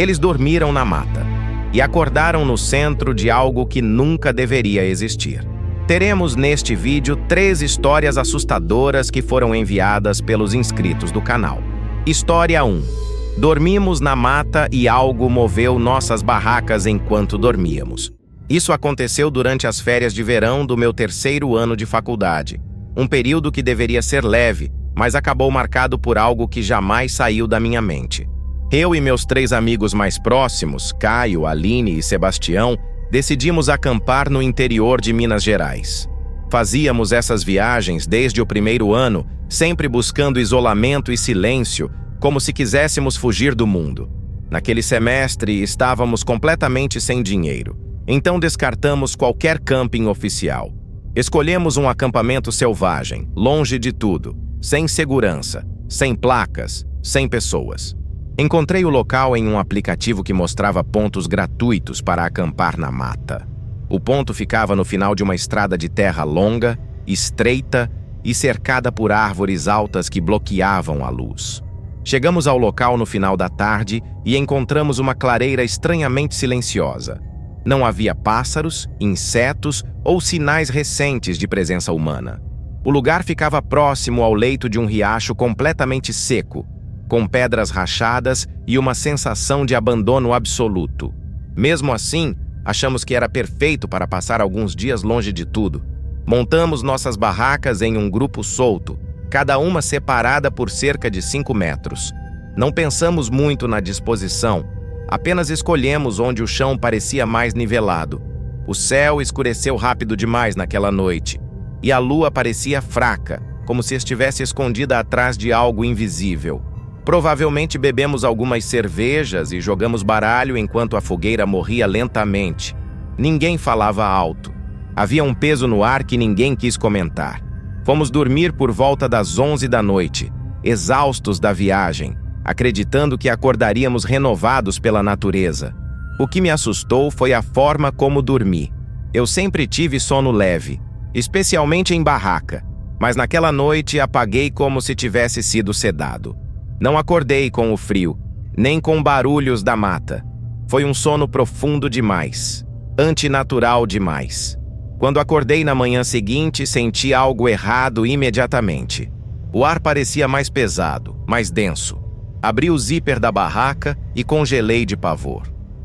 Eles dormiram na mata e acordaram no centro de algo que nunca deveria existir. Teremos neste vídeo 3 histórias assustadoras que foram enviadas pelos inscritos do canal. História 1. Dormimos na mata e algo moveu nossas barracas enquanto dormíamos. Isso aconteceu durante as férias de verão do meu 3º ano de faculdade. Um período que deveria ser leve, mas acabou marcado por algo que jamais saiu da minha mente. Eu e meus 3 amigos mais próximos, Caio, Aline e Sebastião, decidimos acampar no interior de Minas Gerais. Fazíamos essas viagens desde o 1º ano, sempre buscando isolamento e silêncio, como se quiséssemos fugir do mundo. Naquele semestre, estávamos completamente sem dinheiro, então descartamos qualquer camping oficial. Escolhemos um acampamento selvagem, longe de tudo, sem segurança, sem placas, sem pessoas. Encontrei o local em um aplicativo que mostrava pontos gratuitos para acampar na mata. O ponto ficava no final de uma estrada de terra longa, estreita e cercada por árvores altas que bloqueavam a luz. Chegamos ao local no final da tarde e encontramos uma clareira estranhamente silenciosa. Não havia pássaros, insetos ou sinais recentes de presença humana. O lugar ficava próximo ao leito de um riacho completamente seco, com pedras rachadas e uma sensação de abandono absoluto. Mesmo assim, achamos que era perfeito para passar alguns dias longe de tudo. Montamos nossas barracas em um grupo solto, cada uma separada por cerca de 5 metros. Não pensamos muito na disposição, apenas escolhemos onde o chão parecia mais nivelado. O céu escureceu rápido demais naquela noite, e a lua parecia fraca, como se estivesse escondida atrás de algo invisível. Provavelmente bebemos algumas cervejas e jogamos baralho enquanto a fogueira morria lentamente. Ninguém falava alto. Havia um peso no ar que ninguém quis comentar. Fomos dormir por volta das 11 da noite, exaustos da viagem, acreditando que acordaríamos renovados pela natureza. O que me assustou foi a forma como dormi. Eu sempre tive sono leve, especialmente em barraca, mas naquela noite apaguei como se tivesse sido sedado. Não acordei com o frio, nem com barulhos da mata. Foi um sono profundo demais, antinatural demais. Quando acordei na manhã seguinte, senti algo errado imediatamente. O ar parecia mais pesado, mais denso. Abri o zíper da barraca e congelei de pavor.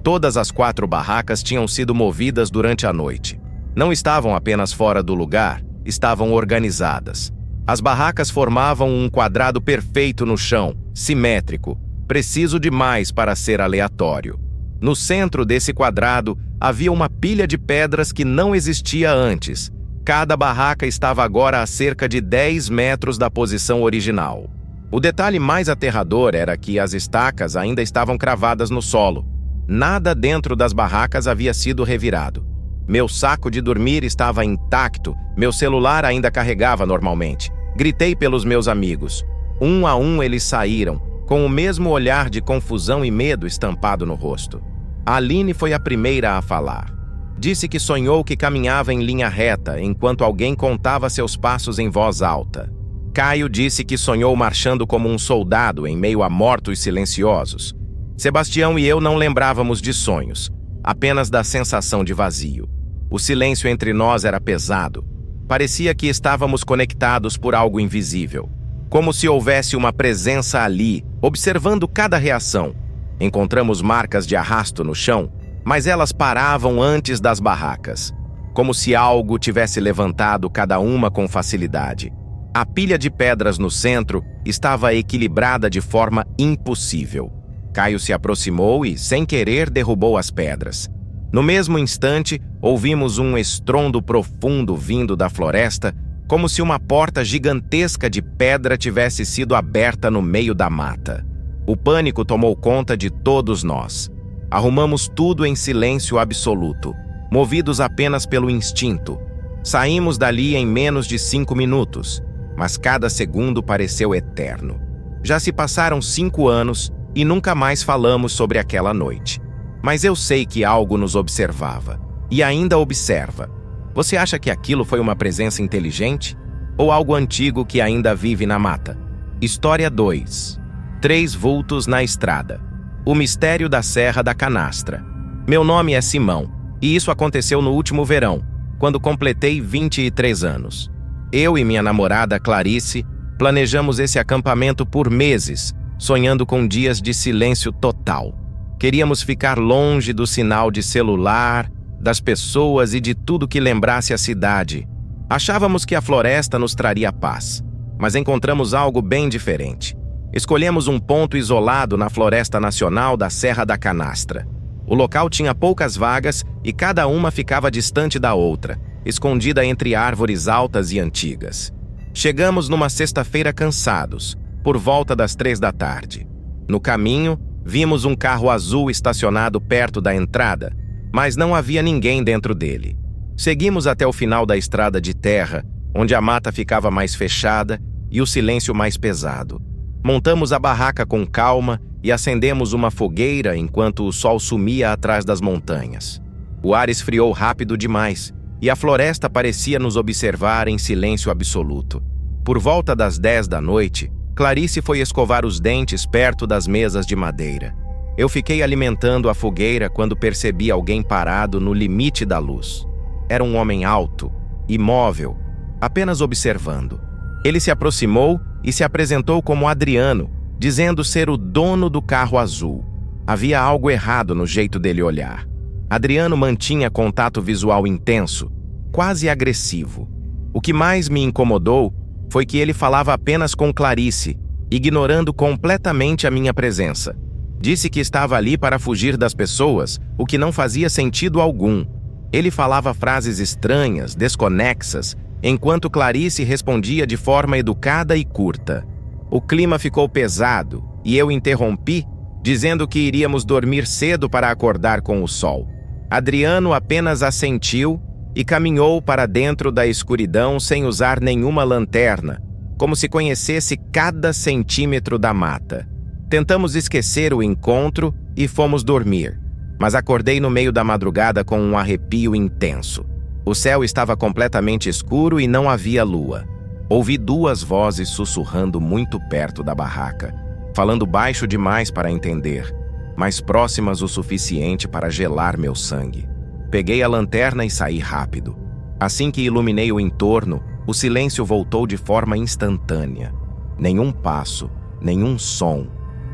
Todas as 4 barracas tinham sido movidas durante a noite. Não estavam apenas fora do lugar, estavam organizadas. As barracas formavam um quadrado perfeito no chão, simétrico, preciso demais para ser aleatório. No centro desse quadrado havia uma pilha de pedras que não existia antes. Cada barraca estava agora a cerca de 10 metros da posição original. O detalhe mais aterrador era que as estacas ainda estavam cravadas no solo. Nada dentro das barracas havia sido revirado. Meu saco de dormir estava intacto, meu celular ainda carregava normalmente. Gritei pelos meus amigos. Um a um eles saíram, com o mesmo olhar de confusão e medo estampado no rosto. A Aline foi a primeira a falar. Disse que sonhou que caminhava em linha reta enquanto alguém contava seus passos em voz alta. Caio disse que sonhou marchando como um soldado em meio a mortos silenciosos. Sebastião e eu não lembrávamos de sonhos, apenas da sensação de vazio. O silêncio entre nós era pesado. Parecia que estávamos conectados por algo invisível, como se houvesse uma presença ali, observando cada reação. Encontramos marcas de arrasto no chão, mas elas paravam antes das barracas, como se algo tivesse levantado cada uma com facilidade. A pilha de pedras no centro estava equilibrada de forma impossível. Caio se aproximou e, sem querer, derrubou as pedras. No mesmo instante, ouvimos um estrondo profundo vindo da floresta, como se uma porta gigantesca de pedra tivesse sido aberta no meio da mata. O pânico tomou conta de todos nós. Arrumamos tudo em silêncio absoluto, movidos apenas pelo instinto. Saímos dali em menos de 5 minutos, mas cada segundo pareceu eterno. Já se passaram 5 anos e nunca mais falamos sobre aquela noite. Mas eu sei que algo nos observava, e ainda observa. Você acha que aquilo foi uma presença inteligente? Ou algo antigo que ainda vive na mata? História 2. 3 vultos na estrada. O mistério da Serra da Canastra. Meu nome é Simão, e isso aconteceu no último verão, quando completei 23 anos. Eu e minha namorada Clarice planejamos esse acampamento por meses, sonhando com dias de silêncio total. Queríamos ficar longe do sinal de celular, das pessoas e de tudo que lembrasse a cidade. Achávamos que a floresta nos traria paz, mas encontramos algo bem diferente. Escolhemos um ponto isolado na Floresta Nacional da Serra da Canastra. O local tinha poucas vagas e cada uma ficava distante da outra, escondida entre árvores altas e antigas. Chegamos numa sexta-feira cansados, por volta das 3 da tarde. No caminho, vimos um carro azul estacionado perto da entrada, mas não havia ninguém dentro dele. Seguimos até o final da estrada de terra, onde a mata ficava mais fechada e o silêncio mais pesado. Montamos a barraca com calma e acendemos uma fogueira enquanto o sol sumia atrás das montanhas. O ar esfriou rápido demais e a floresta parecia nos observar em silêncio absoluto. Por volta das 10 da noite, Clarice foi escovar os dentes perto das mesas de madeira. Eu fiquei alimentando a fogueira quando percebi alguém parado no limite da luz. Era um homem alto, imóvel, apenas observando. Ele se aproximou e se apresentou como Adriano, dizendo ser o dono do carro azul. Havia algo errado no jeito dele olhar. Adriano mantinha contato visual intenso, quase agressivo. O que mais me incomodou foi que ele falava apenas com Clarice, ignorando completamente a minha presença. Disse que estava ali para fugir das pessoas, o que não fazia sentido algum. Ele falava frases estranhas, desconexas, enquanto Clarice respondia de forma educada e curta. O clima ficou pesado e eu interrompi, dizendo que iríamos dormir cedo para acordar com o sol. Adriano apenas assentiu e caminhou para dentro da escuridão sem usar nenhuma lanterna, como se conhecesse cada centímetro da mata. Tentamos esquecer o encontro e fomos dormir, mas acordei no meio da madrugada com um arrepio intenso. O céu estava completamente escuro e não havia lua. Ouvi 2 vozes sussurrando muito perto da barraca, falando baixo demais para entender, mas próximas o suficiente para gelar meu sangue. Peguei a lanterna e saí rápido. Assim que iluminei o entorno, o silêncio voltou de forma instantânea. Nenhum passo, nenhum som,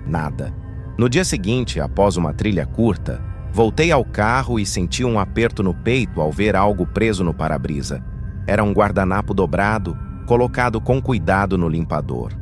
nada. No dia seguinte, após uma trilha curta, voltei ao carro e senti um aperto no peito ao ver algo preso no para-brisa. Era um guardanapo dobrado, colocado com cuidado no limpador.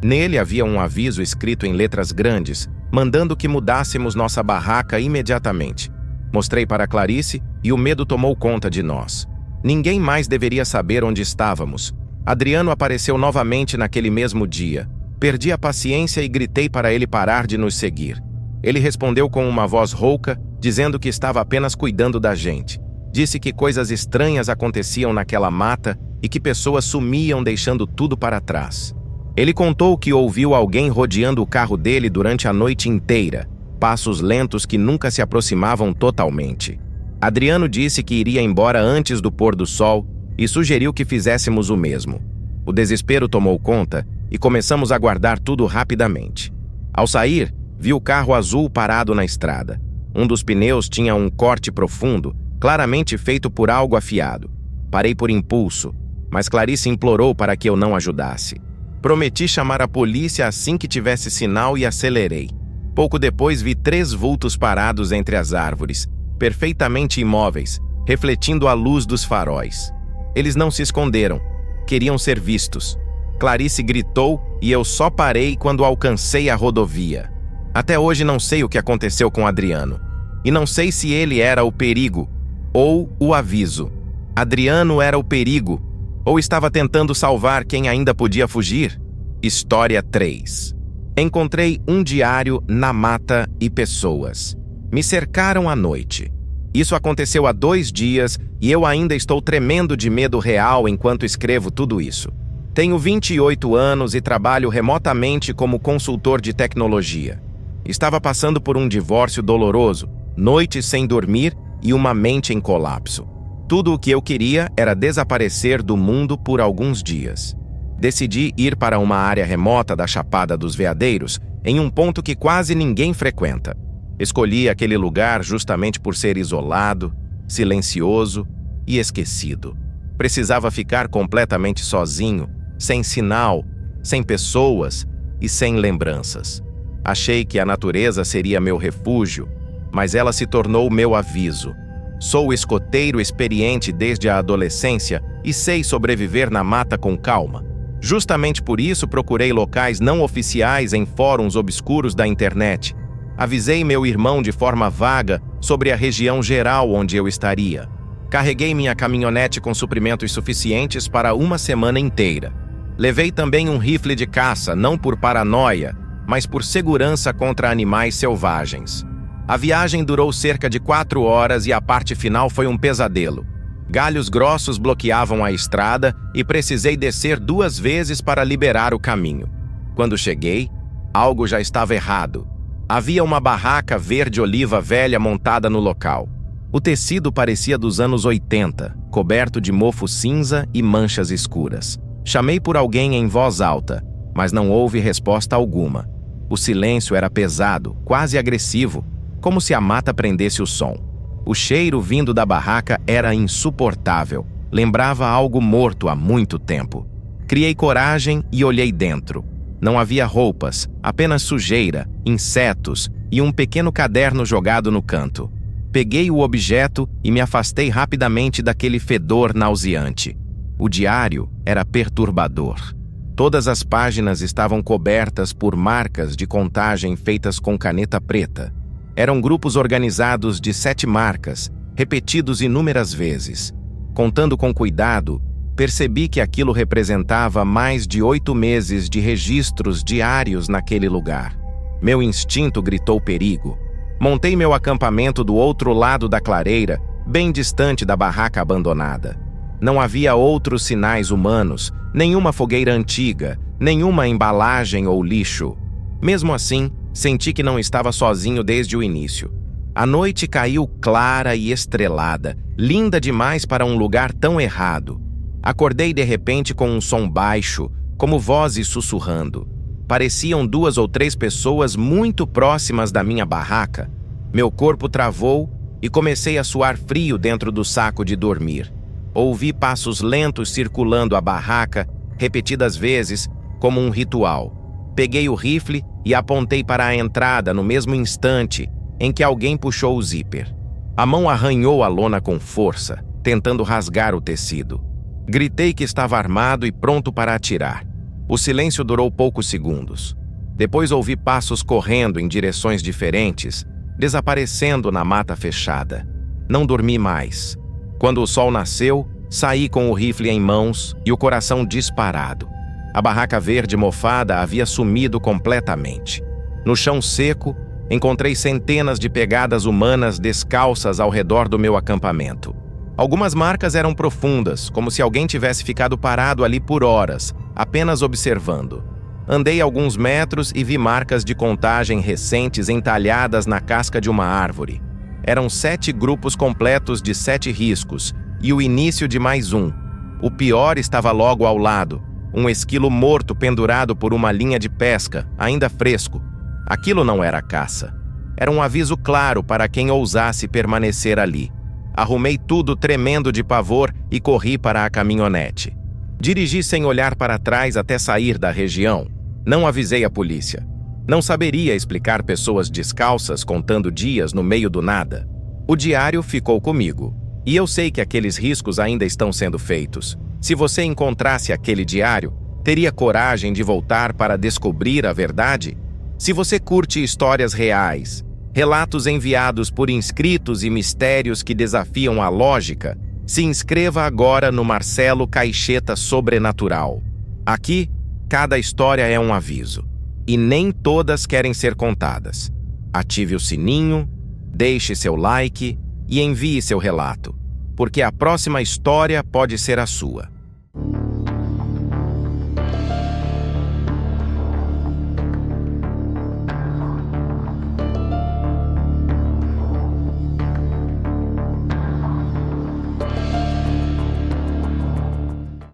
Nele havia um aviso escrito em letras grandes, mandando que mudássemos nossa barraca imediatamente. Mostrei para Clarice e o medo tomou conta de nós. Ninguém mais deveria saber onde estávamos. Adriano apareceu novamente naquele mesmo dia. Perdi a paciência e gritei para ele parar de nos seguir. Ele respondeu com uma voz rouca, dizendo que estava apenas cuidando da gente. Disse que coisas estranhas aconteciam naquela mata e que pessoas sumiam deixando tudo para trás. Ele contou que ouviu alguém rodeando o carro dele durante a noite inteira, passos lentos que nunca se aproximavam totalmente. Adriano disse que iria embora antes do pôr do sol e sugeriu que fizéssemos o mesmo. O desespero tomou conta e começamos a guardar tudo rapidamente. Ao sair, vi o carro azul parado na estrada. Um dos pneus tinha um corte profundo, claramente feito por algo afiado. Parei por impulso, mas Clarice implorou para que eu não ajudasse. Prometi chamar a polícia assim que tivesse sinal e acelerei. Pouco depois vi 3 vultos parados entre as árvores, perfeitamente imóveis, refletindo a luz dos faróis. Eles não se esconderam, queriam ser vistos. Clarice gritou e eu só parei quando alcancei a rodovia. Até hoje não sei o que aconteceu com Adriano. E não sei se ele era o perigo ou o aviso. Adriano era o perigo ou estava tentando salvar quem ainda podia fugir? História 3. Encontrei um diário na mata e pessoas. Me cercaram à noite. Isso aconteceu há 2 dias e eu ainda estou tremendo de medo real enquanto escrevo tudo isso. Tenho 28 anos e trabalho remotamente como consultor de tecnologia. Estava passando por um divórcio doloroso, noites sem dormir e uma mente em colapso. Tudo o que eu queria era desaparecer do mundo por alguns dias. Decidi ir para uma área remota da Chapada dos Veadeiros, em um ponto que quase ninguém frequenta. Escolhi aquele lugar justamente por ser isolado, silencioso e esquecido. Precisava ficar completamente sozinho, sem sinal, sem pessoas e sem lembranças. Achei que a natureza seria meu refúgio, mas ela se tornou meu aviso. Sou escoteiro experiente desde a adolescência e sei sobreviver na mata com calma. Justamente por isso procurei locais não oficiais em fóruns obscuros da internet. Avisei meu irmão de forma vaga sobre a região geral onde eu estaria. Carreguei minha caminhonete com suprimentos suficientes para uma semana inteira. Levei também um rifle de caça, não por paranoia, mas por segurança contra animais selvagens. A viagem durou cerca de 4 horas e a parte final foi um pesadelo. Galhos grossos bloqueavam a estrada e precisei descer 2 vezes para liberar o caminho. Quando cheguei, algo já estava errado. Havia uma barraca verde-oliva velha montada no local. O tecido parecia dos anos 80, coberto de mofo cinza e manchas escuras. Chamei por alguém em voz alta, mas não houve resposta alguma. O silêncio era pesado, quase agressivo, como se a mata prendesse o som. O cheiro vindo da barraca era insuportável. Lembrava algo morto há muito tempo. Criei coragem e olhei dentro. Não havia roupas, apenas sujeira, insetos e um pequeno caderno jogado no canto. Peguei o objeto e me afastei rapidamente daquele fedor nauseante. O diário era perturbador. Todas as páginas estavam cobertas por marcas de contagem feitas com caneta preta. Eram grupos organizados de 7 marcas, repetidos inúmeras vezes. Contando com cuidado, percebi que aquilo representava mais de 8 meses de registros diários naquele lugar. Meu instinto gritou perigo. Montei meu acampamento do outro lado da clareira, bem distante da barraca abandonada. Não havia outros sinais humanos, nenhuma fogueira antiga, nenhuma embalagem ou lixo. Mesmo assim, senti que não estava sozinho desde o início. A noite caiu clara e estrelada, linda demais para um lugar tão errado. Acordei de repente com um som baixo, como vozes sussurrando. Pareciam 2 ou 3 pessoas muito próximas da minha barraca. Meu corpo travou e comecei a suar frio dentro do saco de dormir. Ouvi passos lentos circulando a barraca, repetidas vezes, como um ritual. Peguei o rifle e apontei para a entrada no mesmo instante em que alguém puxou o zíper. A mão arranhou a lona com força, tentando rasgar o tecido. Gritei que estava armado e pronto para atirar. O silêncio durou poucos segundos. Depois ouvi passos correndo em direções diferentes, desaparecendo na mata fechada. Não dormi mais. Quando o sol nasceu, saí com o rifle em mãos e o coração disparado. A barraca verde mofada havia sumido completamente. No chão seco, encontrei centenas de pegadas humanas descalças ao redor do meu acampamento. Algumas marcas eram profundas, como se alguém tivesse ficado parado ali por horas, apenas observando. Andei alguns metros e vi marcas de contagem recentes entalhadas na casca de uma árvore. Eram 7 grupos completos de 7 riscos, e o início de mais um. O pior estava logo ao lado, um esquilo morto pendurado por uma linha de pesca, ainda fresco. Aquilo não era caça. Era um aviso claro para quem ousasse permanecer ali. Arrumei tudo tremendo de pavor e corri para a caminhonete. Dirigi sem olhar para trás até sair da região. Não avisei a polícia. Não saberia explicar pessoas descalças contando dias no meio do nada. O diário ficou comigo. E eu sei que aqueles riscos ainda estão sendo feitos. Se você encontrasse aquele diário, teria coragem de voltar para descobrir a verdade? Se você curte histórias reais, relatos enviados por inscritos e mistérios que desafiam a lógica, se inscreva agora no Marcelo Caixeta Sobrenatural. Aqui, cada história é um aviso. E nem todas querem ser contadas. Ative o sininho, deixe seu like e envie seu relato, porque a próxima história pode ser a sua.